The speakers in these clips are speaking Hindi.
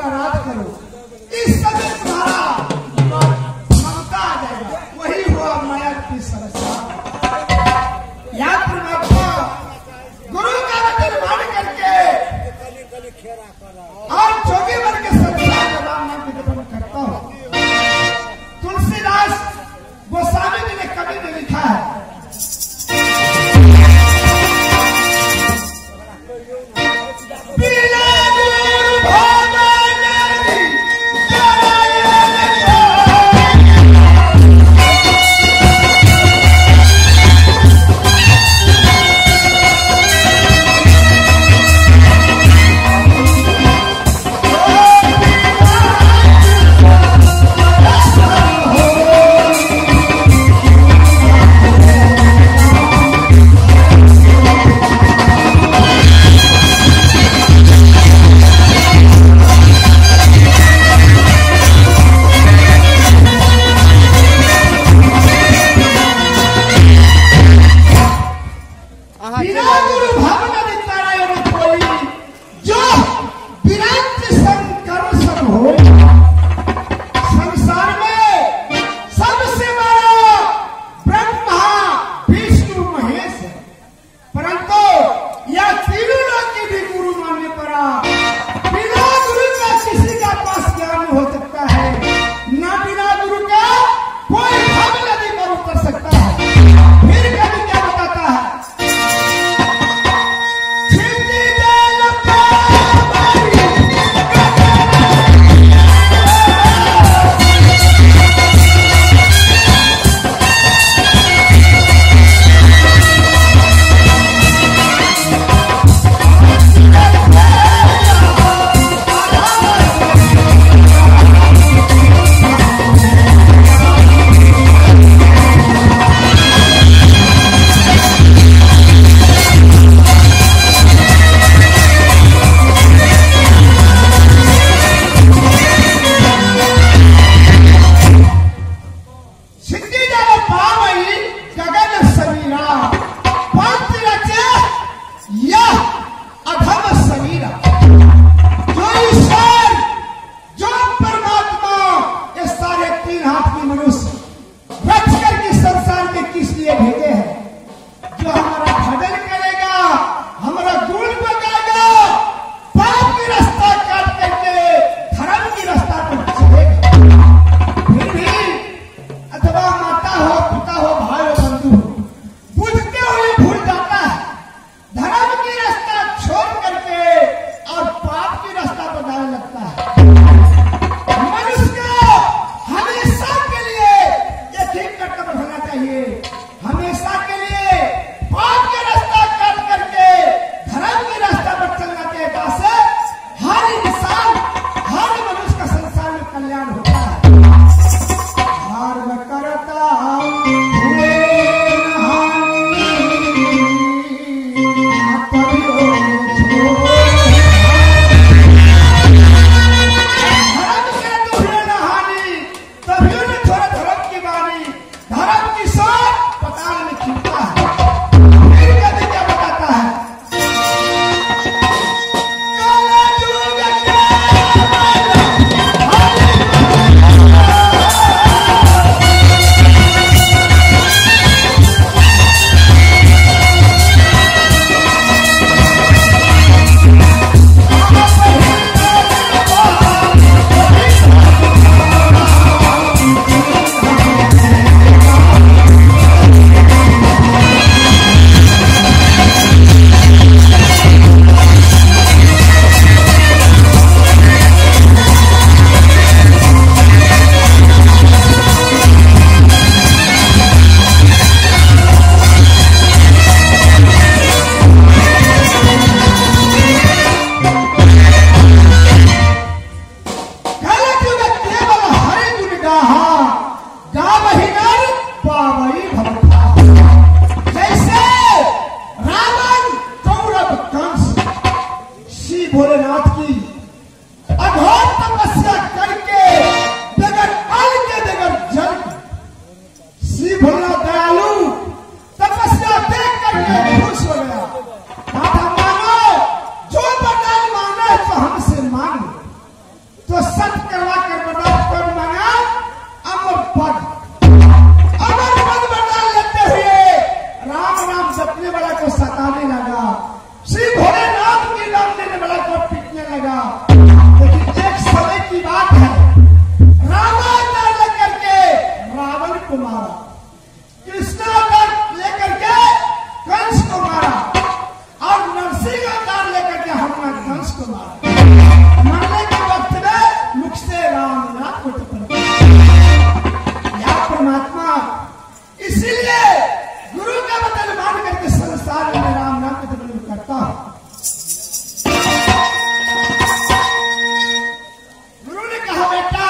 का राज करो, इस समय तुम्हारा ममता आ जाएगा। वही हुआ माया की समस्या। या परमात्मा गुरु का वचन मान करके और 24 वर्ष के संसार में राम नाम के जपन करता हूं। तुलसीदास गोस्वामी जी ने कवि ने लिखा है, जाएगा। लेकिन एक समय की बात है, रावण ने लेकर के रावण को मारा, कृष्ण लेकर के कंस को मारा और नरसिंह अवतार लेकर के हनुमान कंस को मारा। मरने के वक्त में मुख से राम नाम को टपक या परमात्मा। इसीलिए गुरु का वचन मान करके संसार में राम नाम को टपक करता हूं। गुरु ने कहा बेटा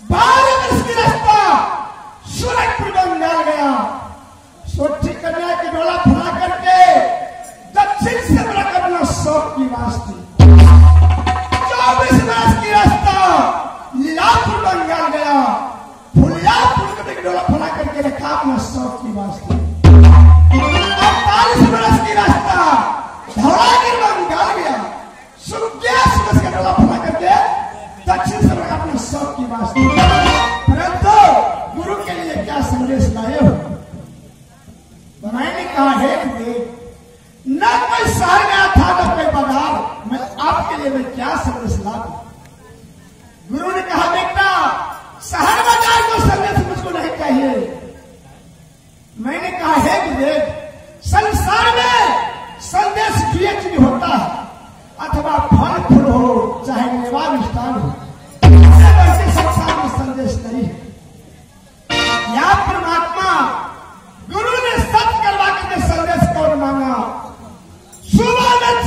12 वर्ष की रास्ता सूरजपुर में डाल गया, सोची कन्या की डोला फुला करके दक्षिण से बड़ा करना शौक की वास्ती 24 वर्ष की रास्ता लीलापुर बंगाल गया, फुलियापुर कभी की डोला फुला करके रखा अपना शौक की वास्ती। 48 वर्ष की रास्ता धौलागिर बंगाल गया, 27 वर्ष का डोला फुला करके दक्षिण से बड़ा अपना शौक की वास्ती। परंतु गुरु के लिए क्या संदेश लाए हो? मैंने कहा है न कोई शहर गया था न कोई बाजार, मैं आपके लिए मैं क्या संदेश ला दूं? गुरु ने कहा बेटा शहर बाजार को संदेश मुझको नहीं चाहिए। मैंने कहा है गुरुदेव संसार में संदेश पीएचडी होता है अथवा फल फूल हो चाहे मेवा मिष्ठान हो, संसार में संदेश नहीं है। या परमात्मा गुरु ने सत्य करवा के संदेश कौन मांगा? सुबह में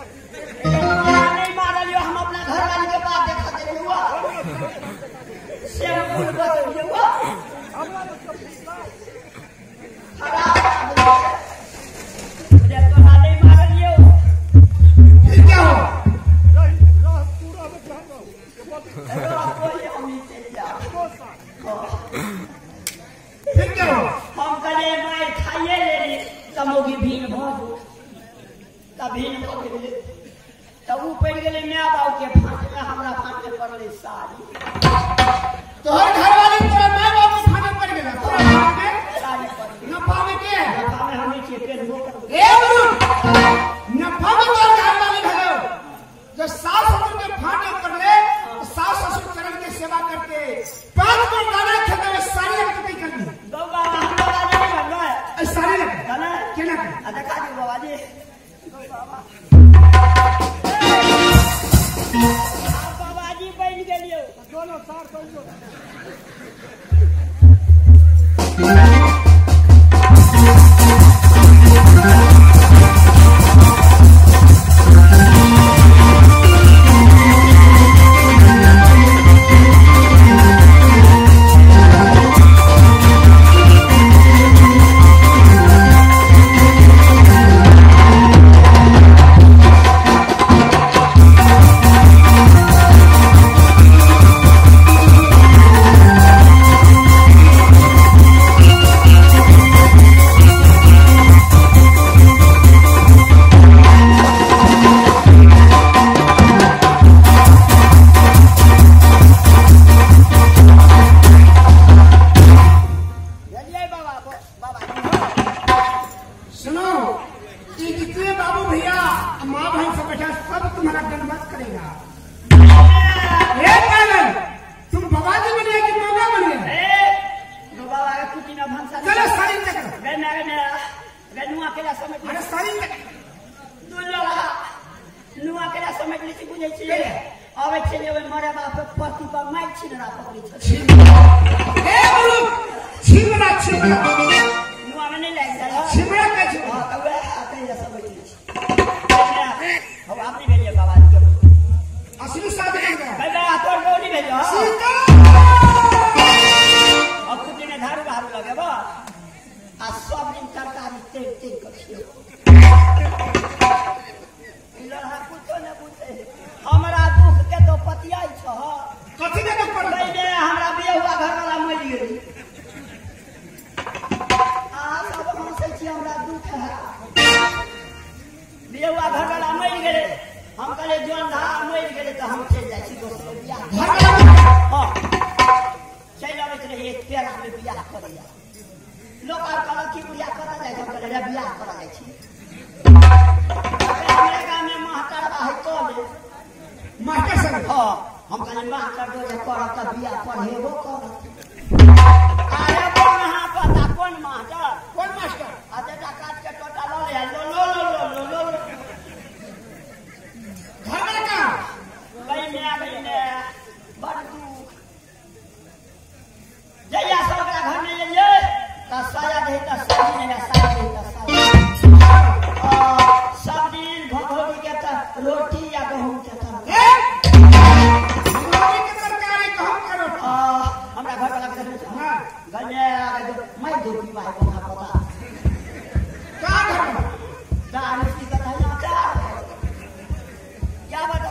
नहीं मार लियो हम अपना घर वाली के पास देखा दे हुआ से फूल बस हुआ ये तो नहीं मार लियो फिर क्या हो फिर क्या हो हम कले माय खाइए ले तमोगी भीन भो तभी तब वो पड़ गए मैं बाबू के फांटे हमरा फांटे पड़ले सारी तोहर घरवाली तोरा माय बाप को फांटे पड़ गेला तोरा फांटे सारी पड़ नफा में के है नफा में हमें चेपे हो ए गुरु नफा में तोर घरवाली भलो जो सास ससुर के फांटे पड़ले सास ससुर चरण के सेवा करते 5 को दाना खेते में सारी लगती कर दी दो बाबा हम बाबा नहीं बनवा है सारी लग गाना केना देखा दी बाबा जी दो बाबा बाबा जी बन गेलियो दोनों सार कर दो क्या बता